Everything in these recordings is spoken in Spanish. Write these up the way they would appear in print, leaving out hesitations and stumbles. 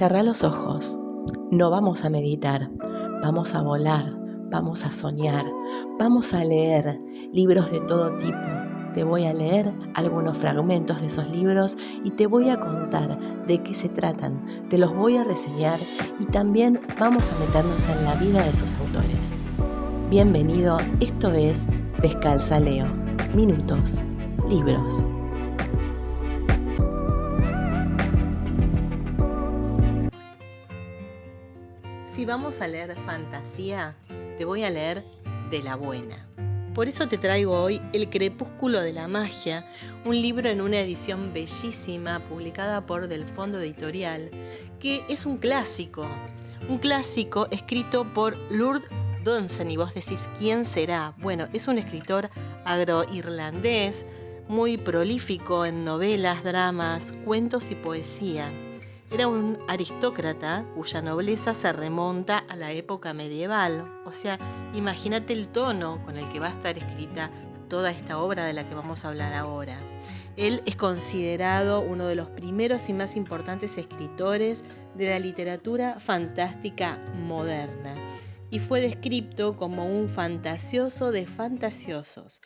Cerrá los ojos. No vamos a meditar, vamos a volar, vamos a soñar, vamos a leer libros de todo tipo. Te voy a leer algunos fragmentos de esos libros y te voy a contar de qué se tratan, te los voy a reseñar y también vamos a meternos en la vida de sus autores. Bienvenido, esto es Descalza Leo. Minutos, libros. Si vamos a leer fantasía, te voy a leer de la buena. Por eso te traigo hoy El crepúsculo de la magia, un libro en una edición bellísima publicada por Del Fondo Editorial, que es un clásico escrito por Lord Dunsany. Y vos decís, ¿quién será? Bueno, es un escritor agro-irlandés, muy prolífico en novelas, dramas, cuentos y poesía. Era un aristócrata cuya nobleza se remonta a la época medieval. O sea, imagínate el tono con el que va a estar escrita toda esta obra de la que vamos a hablar ahora. Él es considerado uno de los primeros y más importantes escritores de la literatura fantástica moderna y fue descrito como un fantasioso de fantasiosos.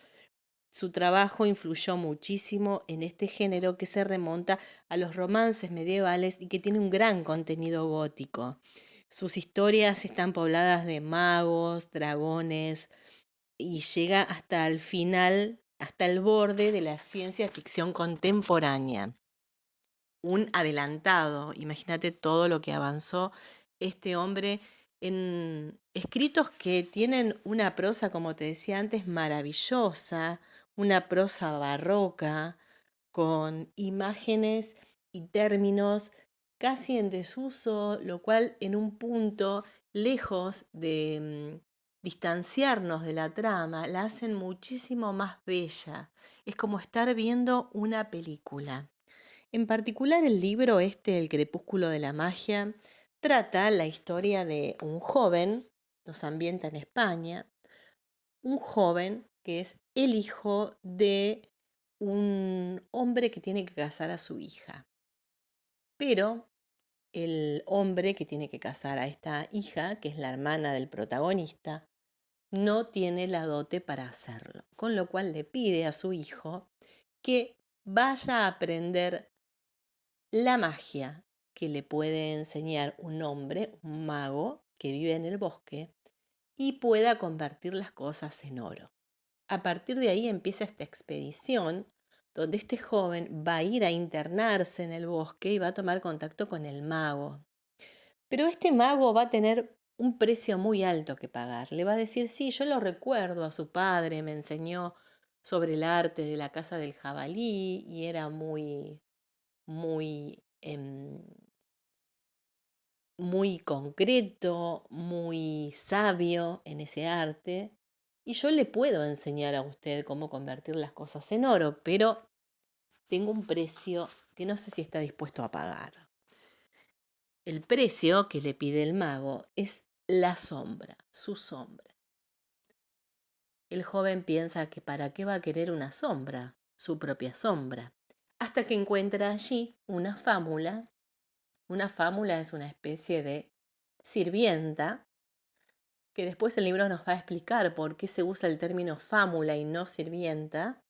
Su trabajo influyó muchísimo en este género que se remonta a los romances medievales y que tiene un gran contenido gótico. Sus historias están pobladas de magos, dragones y llega hasta el final, hasta el borde de la ciencia ficción contemporánea. Un adelantado, imagínate todo lo que avanzó este hombre en escritos que tienen una prosa, como te decía antes, maravillosa, una prosa barroca, con imágenes y términos casi en desuso, lo cual en un punto, lejos de distanciarnos de la trama, la hacen muchísimo más bella. Es como estar viendo una película. En particular el libro El crepúsculo de la magia, trata la historia de un joven, nos ambienta en España, un joven que es el hijo de un hombre que tiene que casar a su hija. Pero el hombre que tiene que casar a esta hija, que es la hermana del protagonista, no tiene la dote para hacerlo, con lo cual le pide a su hijo que vaya a aprender la magia que le puede enseñar un hombre, un mago, que vive en el bosque y pueda convertir las cosas en oro. A partir de ahí empieza esta expedición donde este joven va a ir a internarse en el bosque y va a tomar contacto con el mago. Pero este mago va a tener un precio muy alto que pagar. Le va a decir, sí, yo lo recuerdo a su padre, me enseñó sobre el arte de la caza del jabalí y era muy, muy concreto, muy sabio en ese arte. Y yo le puedo enseñar a usted cómo convertir las cosas en oro, pero tengo un precio que no sé si está dispuesto a pagar. El precio que le pide el mago es la sombra, su sombra. El joven piensa que para qué va a querer una sombra, su propia sombra, hasta que encuentra allí una fámula. Una fámula es una especie de sirvienta, que después el libro nos va a explicar por qué se usa el término fámula y no sirvienta,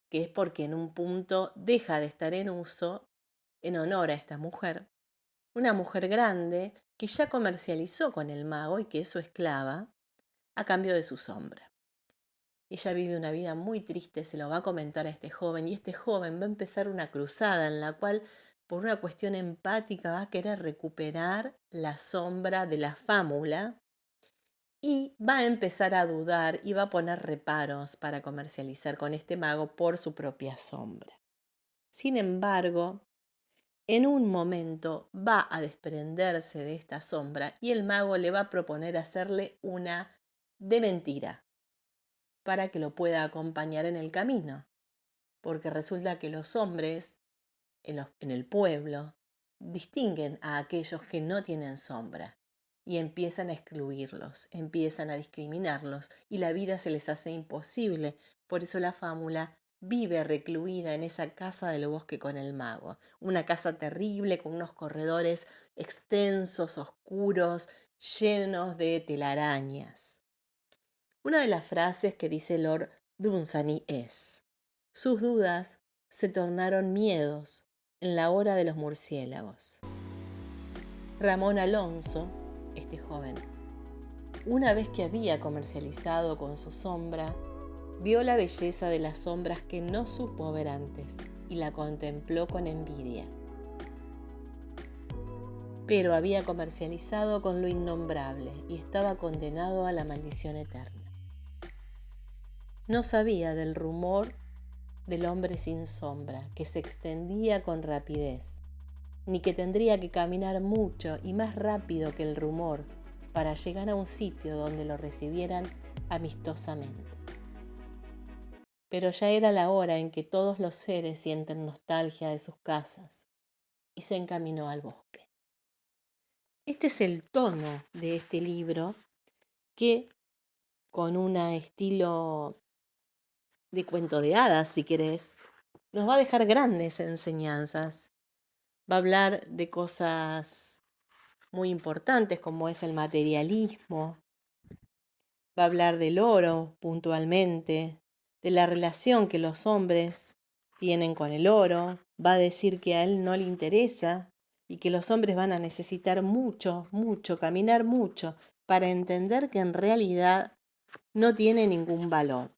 que es porque en un punto deja de estar en uso en honor a esta mujer, una mujer grande que ya comercializó con el mago y que es su esclava a cambio de su sombra. Ella vive una vida muy triste, se lo va a comentar a este joven y este joven va a empezar una cruzada en la cual por una cuestión empática va a querer recuperar la sombra de la fámula y va a empezar a dudar y va a poner reparos para comercializar con este mago por su propia sombra. Sin embargo, en un momento va a desprenderse de esta sombra y el mago le va a proponer hacerle una de mentira para que lo pueda acompañar en el camino, porque resulta que los hombres en el pueblo distinguen a aquellos que no tienen sombra y empiezan a excluirlos, empiezan a discriminarlos y la vida se les hace imposible. Por eso la fámula vive recluida en esa casa del bosque con el mago. Una casa terrible con unos corredores extensos, oscuros, llenos de telarañas. Una de las frases que dice Lord Dunsany es: sus dudas se tornaron miedos en la hora de los murciélagos. Ramón Alonso, este joven, una vez que había comercializado con su sombra, vio la belleza de las sombras que no supo ver antes y la contempló con envidia. Pero había comercializado con lo innombrable y estaba condenado a la maldición eterna. No sabía del rumor del hombre sin sombra, que se extendía con rapidez, ni que tendría que caminar mucho y más rápido que el rumor para llegar a un sitio donde lo recibieran amistosamente. Pero ya era la hora en que todos los seres sienten nostalgia de sus casas, y se encaminó al bosque. Este es el tono de este libro, que con un estilo de cuento de hadas, si querés, nos va a dejar grandes enseñanzas. Va a hablar de cosas muy importantes como es el materialismo. Va a hablar del oro puntualmente, de la relación que los hombres tienen con el oro. Va a decir que a él no le interesa y que los hombres van a necesitar mucho, mucho, caminar mucho para entender que en realidad no tiene ningún valor.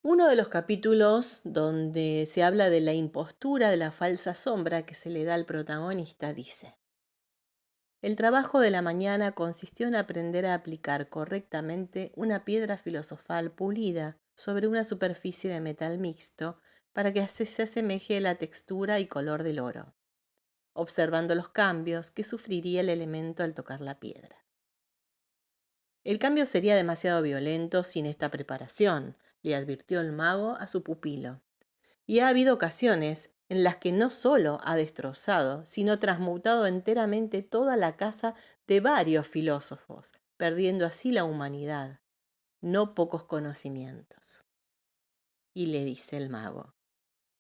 Uno de los capítulos donde se habla de la impostura de la falsa sombra que se le da al protagonista dice: el trabajo de la mañana consistió en aprender a aplicar correctamente una piedra filosofal pulida sobre una superficie de metal mixto para que se asemeje a la textura y color del oro, observando los cambios que sufriría el elemento al tocar la piedra. El cambio sería demasiado violento sin esta preparación, le advirtió el mago a su pupilo. Y ha habido ocasiones en las que no solo ha destrozado, sino transmutado enteramente toda la casa de varios filósofos, perdiendo así la humanidad, no pocos conocimientos. Y le dice el mago: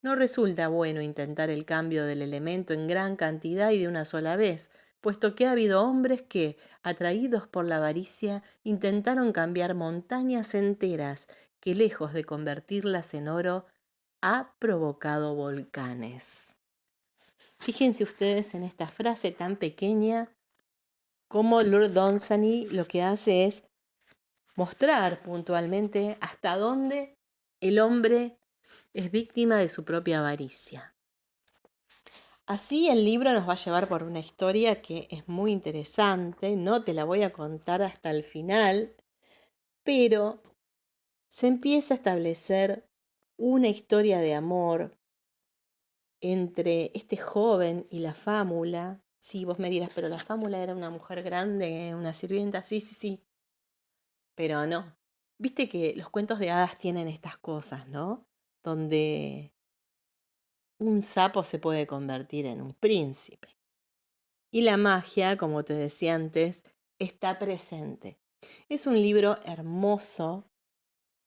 no resulta bueno intentar el cambio del elemento en gran cantidad y de una sola vez, puesto que ha habido hombres que, atraídos por la avaricia, intentaron cambiar montañas enteras que, lejos de convertirlas en oro, ha provocado volcanes. Fíjense ustedes en esta frase tan pequeña, cómo Lord Dunsany lo que hace es mostrar puntualmente hasta dónde el hombre es víctima de su propia avaricia. Así el libro nos va a llevar por una historia que es muy interesante, no te la voy a contar hasta el final, pero se empieza a establecer una historia de amor entre este joven y la fámula. Sí, vos me dirás, pero la fámula era una mujer grande, una sirvienta. Sí, sí, sí, pero no. Viste que los cuentos de hadas tienen estas cosas, ¿no? Donde un sapo se puede convertir en un príncipe. Y la magia, como te decía antes, está presente. Es un libro hermoso,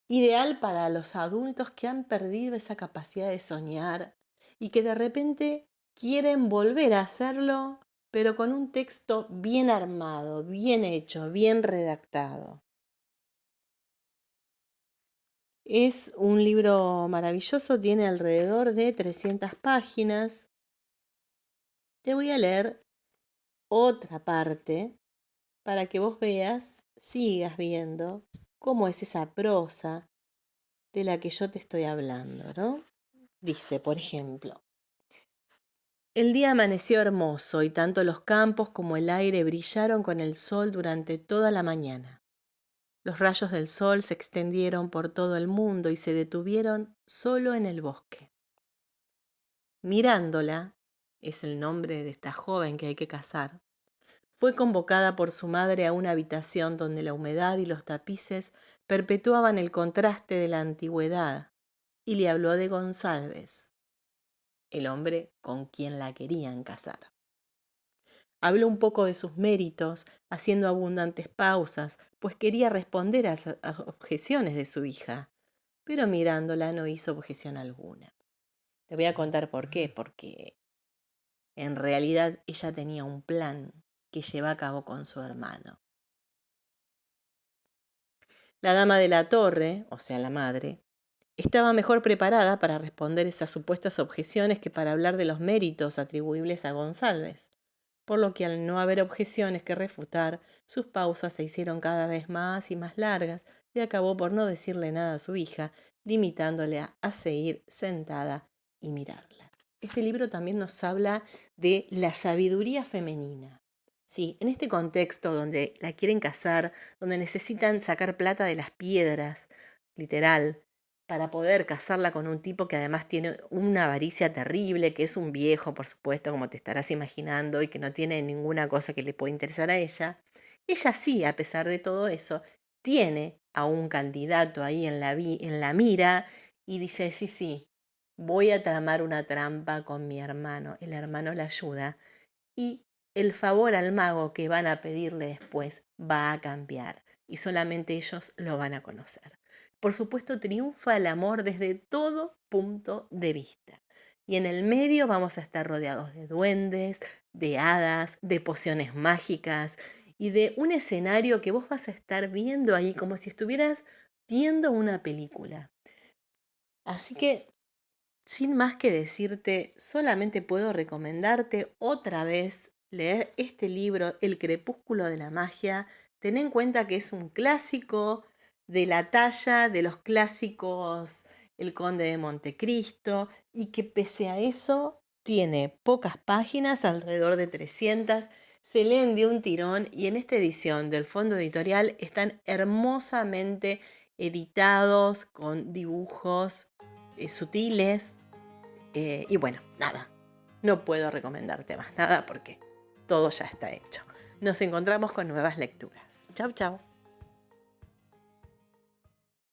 ideal para los adultos que han perdido esa capacidad de soñar y que de repente quieren volver a hacerlo, pero con un texto bien armado, bien hecho, bien redactado. Es un libro maravilloso, tiene alrededor de 300 páginas. Te voy a leer otra parte para que vos veas, sigas viendo cómo es esa prosa de la que yo te estoy hablando, ¿no? Dice, por ejemplo: el día amaneció hermoso y tanto los campos como el aire brillaron con el sol durante toda la mañana. Los rayos del sol se extendieron por todo el mundo y se detuvieron solo en el bosque. Mirándola, es el nombre de esta joven que hay que casar, fue convocada por su madre a una habitación donde la humedad y los tapices perpetuaban el contraste de la antigüedad, y le habló de González, el hombre con quien la querían casar. Habló un poco de sus méritos, haciendo abundantes pausas, pues quería responder a las objeciones de su hija. pero mirándola no hizo objeción alguna. Te voy a contar por qué, porque en realidad ella tenía un plan que lleva a cabo con su hermano. La dama de la torre, o sea, la madre, estaba mejor preparada para responder esas supuestas objeciones que para hablar de los méritos atribuibles a González, por lo que al no haber objeciones que refutar, sus pausas se hicieron cada vez más y más largas y acabó por no decirle nada a su hija, limitándole a seguir sentada y mirarla. Este libro también nos habla de la sabiduría femenina. Sí, en este contexto donde la quieren casar, donde necesitan sacar plata de las piedras, literal, para poder casarla con un tipo que además tiene una avaricia terrible, que es un viejo, por supuesto, como te estarás imaginando, y que no tiene ninguna cosa que le pueda interesar a ella. Ella sí, a pesar de todo eso, tiene a un candidato ahí en la mira y dice, sí, sí, voy a tramar una trampa con mi hermano. El hermano la ayuda y el favor al mago que van a pedirle después va a cambiar y solamente ellos lo van a conocer. Por supuesto, triunfa el amor desde todo punto de vista. Y en el medio vamos a estar rodeados de duendes, de hadas, de pociones mágicas y de un escenario que vos vas a estar viendo ahí como si estuvieras viendo una película. Así que sin más que decirte, solamente puedo recomendarte otra vez leer este libro, El crepúsculo de la magia. Ten en cuenta que es un clásico de la talla de los clásicos El Conde de Montecristo y que pese a eso tiene pocas páginas, alrededor de 300. Se leen de un tirón y en esta edición del Fondo Editorial están hermosamente editados con dibujos sutiles. Y bueno, nada, no puedo recomendarte más nada porque todo ya está hecho. Nos encontramos con nuevas lecturas. Chau, chau.